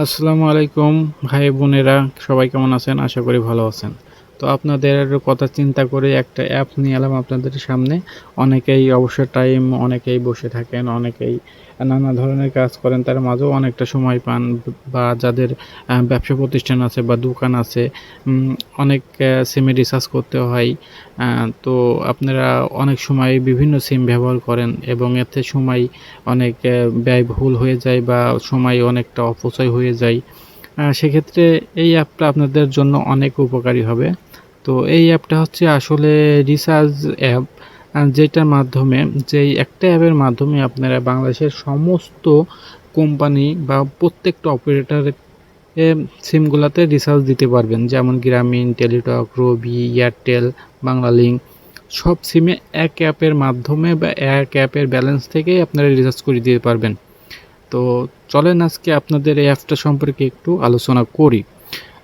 আসসালামু আলাইকুম ভাই বোনেরা, সবাই কেমন আছেন? আশা করি ভালো আছেন। তো আপনাদের কথা চিন্তা করে একটা অ্যাপ নিয়ে এলাম আপনাদের সামনে। অনেকেই অবসর টাইম অনেকেই বসে থাকেন, অনেকেই নানা ধরনের কাজ করেন, তার মাঝেও অনেকটা সময় পান। বা যাদের ব্যবসা প্রতিষ্ঠান আছে বা দোকান আছে, অনেক সিমে রিচার্জ করতে হয়। তো আপনারা অনেক সময় বিভিন্ন সিম ব্যবহার করেন এবং এতে সময় অনেক ব্যয়বহুল হয়ে যায় বা সময় অনেকটা অপচয় হয়ে যায়। সেক্ষেত্রে এই অ্যাপটা আপনাদের জন্য অনেক উপকারী হবে। তো এই অ্যাপটা হচ্ছে আসলে রিচার্জ অ্যাপ, যেটার মাধ্যমে যেই একটা অ্যাপের মাধ্যমে আপনারা বাংলাদেশের সমস্ত কোম্পানি বা প্রত্যেকটা অপারেটরের সিমগুলাতে রিচার্জ দিতে পারবেন। যেমন গ্রামীণ, টেলিটক, রবি, এয়ারটেল, বাংলালিংক সব সিমে এক অ্যাপের মাধ্যমে বা এক অ্যাপের ব্যালেন্স থেকেই আপনারা রিচার্জ করে দিতে পারবেন। তো চলেন আজকে আপনাদের এই অ্যাপটা সম্পর্কে একটু আলোচনা করি।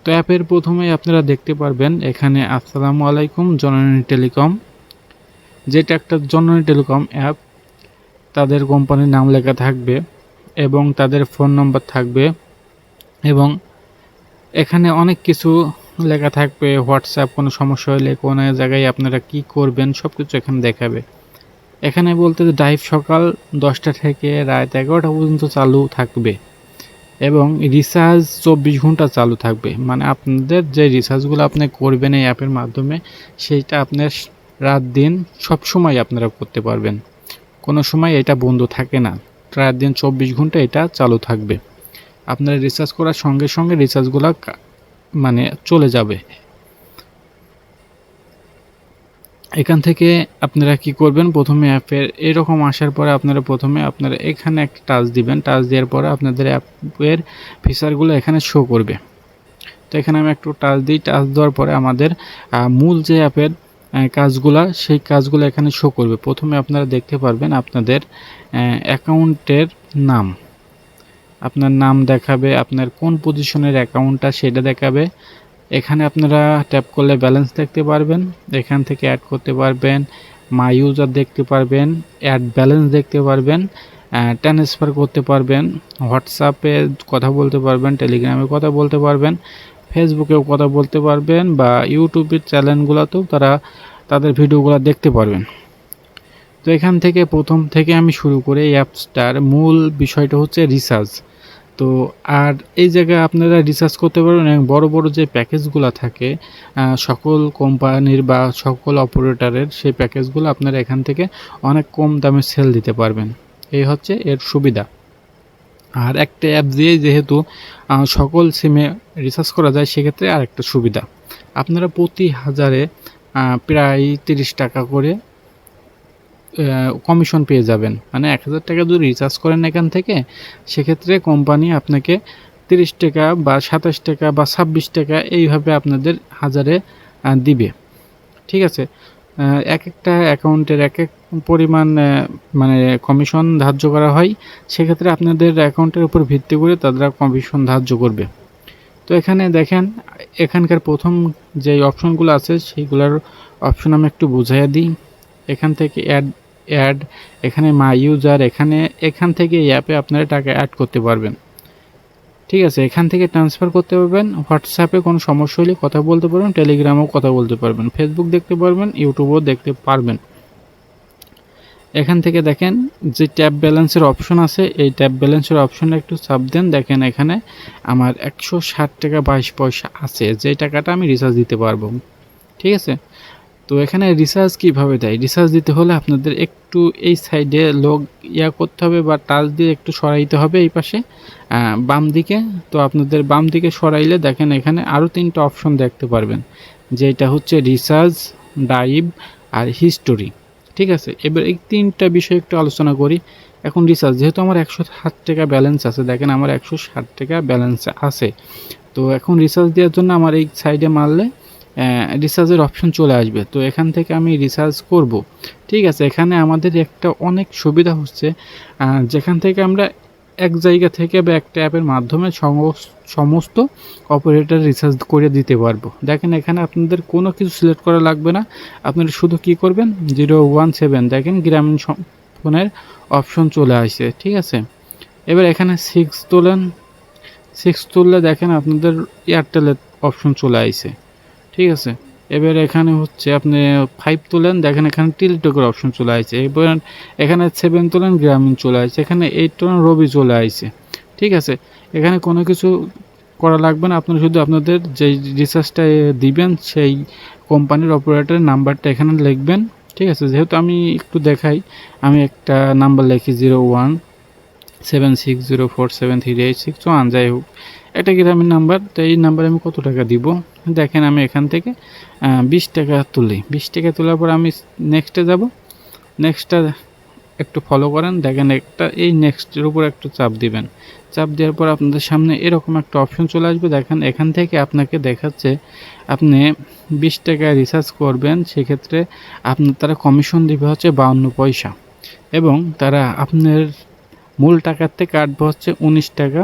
তো অ্যাপের প্রথমেই আপনারা দেখতে পারবেন এখানে আসসালামু আলাইকুম জননী টেলিকম, যেটা একটা জননী টেলিকম অ্যাপ। তাদের কোম্পানির নাম লেখা থাকবে এবং তাদের ফোন নম্বর থাকবে এবং এখানে অনেক কিছু লেখা থাকবে। হোয়াটসঅ্যাপ কোনো সমস্যা হলে কোনো জায়গায় আপনারা কি করবেন সব কিছু এখানে দেখাবে। এখানে বলতে ড্রাইভ সকাল 10টা থেকে রাত 11টা পর্যন্ত চালু থাকবে এবং রিচার্জ 24 ঘন্টা চালু থাকবে। মানে আপনাদের যে রিচার্জগুলো আপনি করবেন এই অ্যাপের মাধ্যমে, সেইটা আপনার রাত দিন সব সময় আপনারা করতে পারবেন। কোনো সময় এটা বন্ধ থাকে না। রাত দিন 24 ঘন্টা এটা চালু থাকবে। আপনারা রিচার্জ করার সঙ্গে সঙ্গে রিচার্জগুলো মানে চলে যাবে। এখান থেকে আপনারা কি করবেন, প্রথমে অ্যাপের এরকম আসার পরে আপনারা এখানে একটা টাচ দিবেন। টাচ দেওয়ার পরে আপনাদের অ্যাপের ফিচারগুলো এখানে শো করবে। তো এখানে আমি একটু টাচ দিই। টাচ দেওয়ার পরে আমাদের মূল যে অ্যাপের কাজগুলা সেই কাজগুলো এখানে শো করবে। প্রথমে আপনারা দেখতে পারবেন আপনাদের অ্যাকাউন্টের নাম, আপনার নাম দেখাবে, আপনার কোন পজিশনের অ্যাকাউন্টটা সেটা দেখাবে। এখানে আপনারা ট্যাপ করলে ব্যালেন্স দেখতে পারবেন, এখান থেকে অ্যাড করতে পারবেন, মাই ইউজার দেখতে পারবেন, অ্যাড ব্যালেন্স দেখতে পারবেন, ট্রান্সফার করতে পারবেন, হোয়াটসঅ্যাপে কথা বলতে পারবেন, টেলিগ্রামে কথা বলতে পারবেন, ফেসবুকেও কথা বলতে পারবেন বা ইউটিউবের চ্যানেলগুলোতেও তাদের ভিডিওগুলো দেখতে পারবেন। তো এখান থেকে প্রথম থেকে আমি শুরু করে এই অ্যাপসটার মূল বিষয়টা হচ্ছে রিচার্জ। তো আর এই জায়গায় আপনারা রিসার্চ করতে পারবেন এবং বড় বড় যে প্যাকেজগুলো থাকে সকল কোম্পানির বা সকল অপারেটরের, সেই প্যাকেজগুলো আপনারা এখান থেকে অনেক কম দামে সেল দিতে পারবেন। এই হচ্ছে এর সুবিধা। আর একটা অ্যাপ দিয়ে যেহেতু সকল সিমে রিচার্জ করা যায়, সেক্ষেত্রে আরেকটা সুবিধা, আপনারা প্রতি হাজারে প্রায় 30 টাকা করে কমিশন পেয়ে যাবেন। মানে 1000 টাকা যদি রিচার্জ করেন এখান থেকে, সেক্ষেত্রে কোম্পানি আপনাকে 30 টাকা বা 27 টাকা বা 26 টাকা এইভাবে আপনাদের হাজারে দিবে। ঠিক আছে? এক একটা অ্যাকাউন্টের এক এক পরিমাণ মানে কমিশন ধার্য করা হয়। সেক্ষেত্রে আপনাদের অ্যাকাউন্টের উপর ভিত্তি করে তারা কমিশন ধার্য করবে। তো এখানে দেখেন, এখানকার প্রথম যেই অপশনগুলো আছে সেইগুলোর অপশন আমি একটু বুঝাইয়া দিই। এখান থেকে অ্যাড, এখানে মাই ইউজার, এখান থেকে এই অ্যাপে আপনারা টাকা অ্যাড করতে পারবেন। ঠিক আছে? এখান থেকে ট্রান্সফার করতে পারবেন, হোয়াটসঅ্যাপে কোনো সমস্যা হলে কথা বলতে পারবেন, টেলিগ্রামেও কথা বলতে পারবেন, ফেসবুক দেখতে পারবেন, ইউটিউবও দেখতে পারবেন। এখান থেকে দেখেন যে ট্যাব ব্যালেন্সের অপশন আছে, এই ট্যাব ব্যালেন্সের অপশনে একটু চাপ দেন। দেখেন এখানে আমার 160 টাকা 22 পয়সা আছে, যে টাকাটা আমি রিচার্জ দিতে পারবো। ঠিক আছে? তো এখানে রিচার্জ কিভাবে দেয়? রিচার্জ দিতে হলে আপনাদের একটু এই সাইডে করতে হবে বা টাচ দিয়ে একটু সরাইতে হবে এই পাশে বাম দিকে। তো আপনাদের বাম দিকে সরাইলে দেখেন এখানে আরও 3টা অপশন দেখতে পারবেন, যেটা হচ্ছে রিচার্জ, ডাইভ আর হিস্টোরি। ঠিক আছে? এবার এই 3টা বিষয় একটু আলোচনা করি। এখন রিচার্জ, যেহেতু আমার 160 টাকা ব্যালেন্স আছে, দেখেন আমার 160 টাকা ব্যালেন্স আছে। তো এখন রিচার্জ দেওয়ার জন্য আমার এই সাইডে মারলে রিচার্জের অপশন চলে আসবে। তো এখান থেকে আমি রিচার্জ করব। ঠিক আছে? এখানে আমাদের একটা অনেক সুবিধা হচ্ছে, যেখান থেকে আমরা এক জায়গা থেকে বা একটা অ্যাপের মাধ্যমে সমস্ত অপারেটর রিচার্জ করে দিতে পারবো। দেখেন এখানে আপনাদের কোনো কিছু সিলেক্ট করা লাগবে না। আপনারা শুধু কি করবেন, 017 দেখেন গ্রামীণ ফোনের অপশন চলে আসছে। ঠিক আছে? এবার এখানে 6 তোলেন, সিক্স তুললে দেখেন আপনাদের এয়ারটেলের অপশন চলে আইছে, ঠিক আছে। এবার এখানে হচ্ছে আপনি 5 তুলেন, দেখেন এখানে টেলিটকের অপশন চলে আইছে। এবার এখানে 7 তুলেন, গ্রামীণ চলে আইছে। এখানে 8 তুলেন, রবি চলে আইছে, ঠিক আছে। এখানে কোনো কিছু করা লাগবে না, আপনারা শুধু আপনাদের যে রিচার্জটা দিবেন সেই কোম্পানির অপারেটরের নাম্বারটা এখানে লিখবেন, ঠিক আছে। যেহেতু আমি একটু দেখাই, আমি একটা নাম্বার লিখি 0176047386 যাই হোক, এটা গ্রামীণ নাম্বার। তো এই নাম্বারে আমি কত টাকা দিব দেখেন, আমি এখান থেকে 20 টাকা তুলি। 20 টাকা তোলার পর আমি নেক্সটে যাব। নেক্সটটা একটু ফলো করেন, দেখেন একটা এই নেক্সটের উপর একটু চাপ দিবেন। চাপ দেওয়ার পর আপনাদের সামনে এরকম একটা অপশন চলে আসবে। দেখেন এখান থেকে আপনাকে দেখাচ্ছে আপনি 20 টাকা রিচার্জ করবেন, সেক্ষেত্রে আপনার তারা কমিশন দিবে হচ্ছে 52 পয়সা, এবং তারা আপনার মূল টাকার থেকে কাটবে হচ্ছে 19 টাকা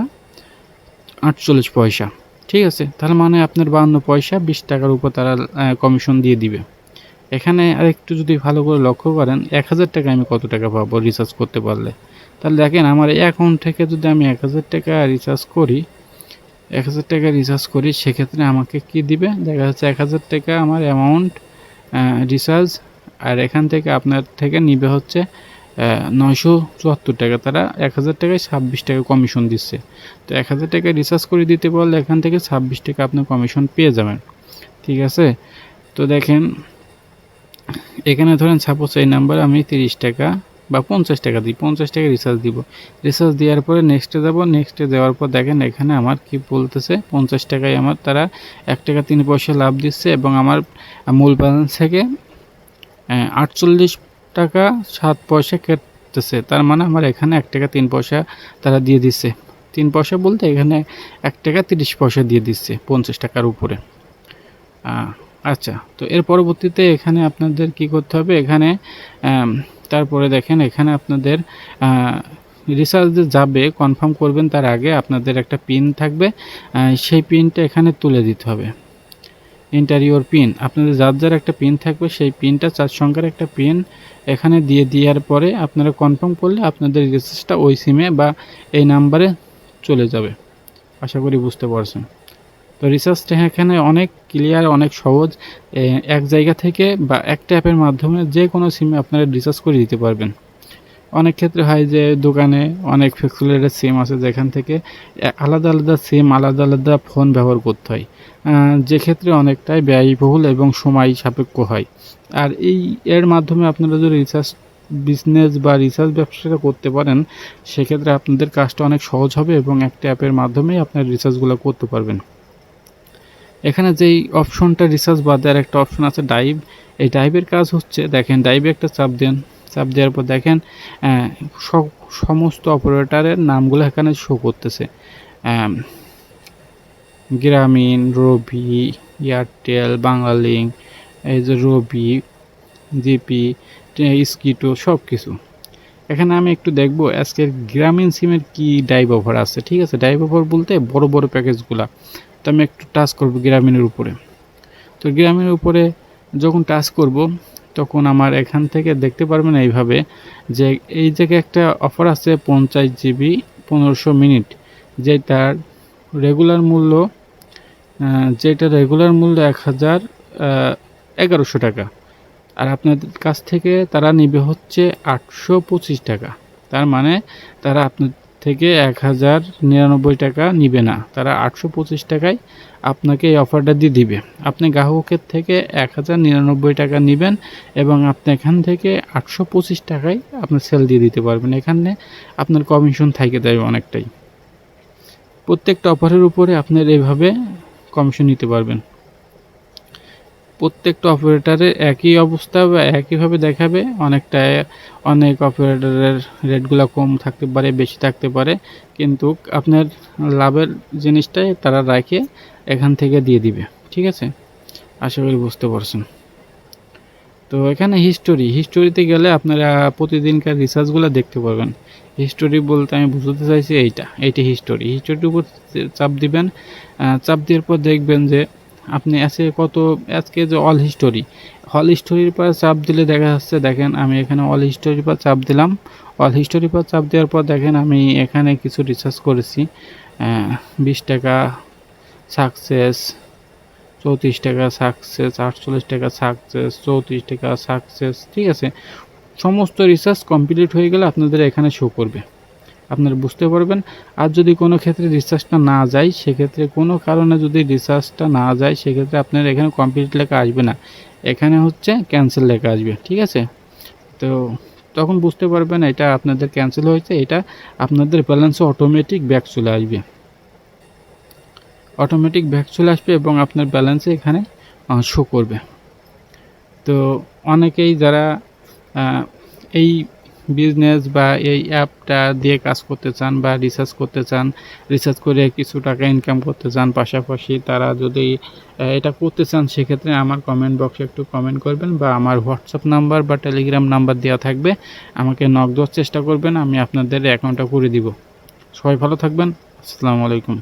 48 পয়সা, ঠিক আছে। তার মানে আপনার 52 পয়সা 20 টাকার উপর তারা কমিশন দিয়ে দিবে। এখানে আরেকটু যদি ভালো করে লক্ষ্য করেন, 1000 টাকা আমি কত টাকা পাবো রিচার্জ করতে পারলে। তাহলে দেখেন আমার এই অ্যাকাউন্ট থেকে যদি আমি 1000 টাকা রিচার্জ করি, 1000 টাকা রিচার্জ করি, সেক্ষেত্রে আমাকে কি দিবে, দেখা যাচ্ছে 1000 টাকা আমার অ্যামাউন্ট রিচার্জ, আর এখান থেকে আপনার থেকে নিবে হচ্ছে 974 টাকা। তারা 1000 টাকায় 26 টাকা কমিশন দিচ্ছে। তো 1000 টাকা রিচার্জ করে দিতে পারলে এখান থেকে 26 টাকা আপনি কমিশন পেয়ে যাবেন, ঠিক আছে। তো দেখেন এখানে ধরেন সাপোজ এই নাম্বার আমি 30 টাকা বা 50 টাকা দিই, 50 টাকা রিচার্জ দিব। রিচার্জ দেওয়ার পরে নেক্সটে যাব। নেক্সটে দেওয়ার পর দেখেন এখানে আমার কি বলতেছে, 50 টাকায় আমার তারা 1 টাকা 3 পয়সা লাভ দিচ্ছে, এবং আমার মূল ব্যালেন্স থেকে 48 টাকা 7 পয়সা কেটেছে। তার মানে আমার এখানে 1 টাকা 3 পয়সা তারা দিয়ে দিচ্ছে। 3 পয়সা বলতে এখানে 1 টাকা 30 পয়সা দিয়ে দিচ্ছে 50 টাকার উপরে। আচ্ছা, তো এর পরবর্তীতে এখানে আপনাদের কি করতে হবে, এখানে তারপরে দেখেন এখানে আপনাদের রিচার্জে যাবে কনফার্ম করবেন, তার আগে আপনাদের একটা পিন থাকবে, সেই পিনটা এখানে তুলে দিতে হবে। এন্টার ইউর পিন, আপনাদের যার যার একটা পিন থাকবে, সেই পিনটা 4 সংখ্যার একটা পিন এখানে দিয়ে দেওয়ার পরে আপনারা কনফার্ম করলে আপনাদের রিচার্জটা ওই সিমে বা এই নাম্বারে চলে যাবে। আশা করি বুঝতে পারছেন। তো রিচার্জটা এখানে অনেক ক্লিয়ার, অনেক সহজ। এক জায়গা থেকে বা একটা অ্যাপের মাধ্যমে যে কোনো সিমে আপনারা রিচার্জ করে দিতে পারবেন। অনেক ক্ষেত্রে হয় যে দোকানে অনেক ফ্লেক্সিলেটেড সিম আছে, যেখান থেকে আলাদা আলাদা সিম আলাদা আলাদা ফোন ব্যবহার করতে হয়, যে ক্ষেত্রে অনেকটাই ব্যয়বহুল এবং সময় সাপেক্ষ হয়। আর এর মাধ্যমে আপনারা যদি রিচার্জ বিজনেস বা রিচার্জ ব্যবসাটা করতে পারেন, সেক্ষেত্রে আপনাদের কাজটা অনেক সহজ হবে এবং একটা অ্যাপের মাধ্যমেই আপনার রিচার্জগুলো করতে পারবেন। এখানে যেই অপশনটা রিচার্জ বাদে আর একটা অপশন আছে ডাইভ। এই ডাইভের কাজ হচ্ছে, দেখেন ডাইভে একটা চাপ দেন, চাপ দেওয়ার পর দেখেন সমস্ত অপারেটরের নামগুলো এখানে শো করতেছে। গ্রামীণ, রবি, এয়ারটেল, বাংলালিংক, এই যে রবি, জিপি, স্কিটো, সব কিছু। এখানে আমি একটু দেখবো আজকের গ্রামীণ সিমের কি ডাইভ অফার আছে, ঠিক আছে। ডাইভ অফার বলতে বড় বড় প্যাকেজগুলা। তো আমি একটু টাচ করব গ্রামীণের উপরে। তো গ্রামীণের উপরে যখন টাচ করব, তখন আমার এখান থেকে দেখতে পারবেন এইভাবে যে এই জায়গায় একটা অফার আছে 50 জিবি 1500 মিনিট, যেটার রেগুলার মূল্য 1100 টাকা। আর আপনাদের কাছ থেকে তারা নিবে হচ্ছে 825 টাকা। তার মানে তারা আপনার থেকে 1099 টাকা নিবে না, তারা 825 টাকায় আপনাকে এই অফারটা দিয়ে দিবে। আপনি গ্রাহকের থেকে 1099 টাকা নেবেন এবং আপনি এখান থেকে 825 টাকায় আপনি সেল দিয়ে দিতে পারবেন। এখানে আপনার কমিশন থেকে দেবে অনেকটাই। প্রত্যেকটা অফারের উপরে আপনার এইভাবে কমিশন নিতে পারবেন। প্রত্যেকটা অপারেটরের একই অবস্থা বা একইভাবে দেখাবে, অনেক অপারেটরের রেটগুলো কম থাকতে পারে, বেশি থাকতে পারে, কিন্তু আপনার লাভের জিনিসটাই তারা রাখে এখান থেকে দিয়ে দিবে, ঠিক আছে। আশা করি বুঝতে পারছেন। তো এখানে হিস্টোরিতে গেলে আপনারা প্রতিদিনকার রিসার্চগুলো দেখতে পারবেন। হিস্টোরি বলতে আমি বুঝতে চাইছি এইটা হিস্টোরির উপর চাপ দিবেন। চাপ দেওয়ার পর দেখবেন যে আপনি আজকে যে অল হিস্টোরির পর চাপ দিলে দেখা যাচ্ছে, দেখেন আমি এখানে অল হিস্টোরির পর চাপ দিলাম। অল হিস্টোরির পর চাপ দেওয়ার পর দেখেন আমি এখানে কিছু রিসার্চ করেছি। 20 টাকা সাকসেস, 34 টাকা সাকসেস, 48 টাকা সাকসেস, 34 টাকা সাকসেস। ঠিক আছে, সমস্ত রিসার্চ কমপ্লিট হয়ে গেলে আপনাদের এখানে শো করবে, আপনারা বুঝতে পারবেন। আর যদি কোনো ক্ষেত্রে রিসার্চটা না যায়, সেক্ষেত্রে কোনো কারণে যদি রিসার্চটা না যায়, সেক্ষেত্রে আপনার এখানে কমপ্লিট লেখা আসবে না, এখানে হচ্ছে ক্যান্সেল লেখা আসবে। ঠিক আছে, তো তখন বুঝতে পারবেন এটা আপনাদের ক্যান্সেল হয়েছে, এটা আপনাদের ব্যালেন্সে অটোমেটিক ব্যাক চলে আসবে, অটোমেটিক ব্যাক চলে আসবে এবং আপনার ব্যালেন্সে এখানে শো করবে। তো অনেকেই যারা এই বিজনেস বা এই অ্যাপটা দিয়ে কাজ করতে চান বা রিসার্চ করতে চান, রিসার্চ করে কিছু টাকা ইনকাম করতে চান, পাশাপাশি তারা যদি এটা করতে চান, সেক্ষেত্রে আমার কমেন্ট বক্সে একটু কমেন্ট করবেন বা আমার হোয়াটসঅ্যাপ নাম্বার বা টেলিগ্রাম নাম্বার দেওয়া থাকবে, আমাকে নক দেওয়ার চেষ্টা করবেন, আমি আপনাদের অ্যাকাউন্টটা করে দিব। সবাই ভালো থাকবেন, আসসালামু আলাইকুম।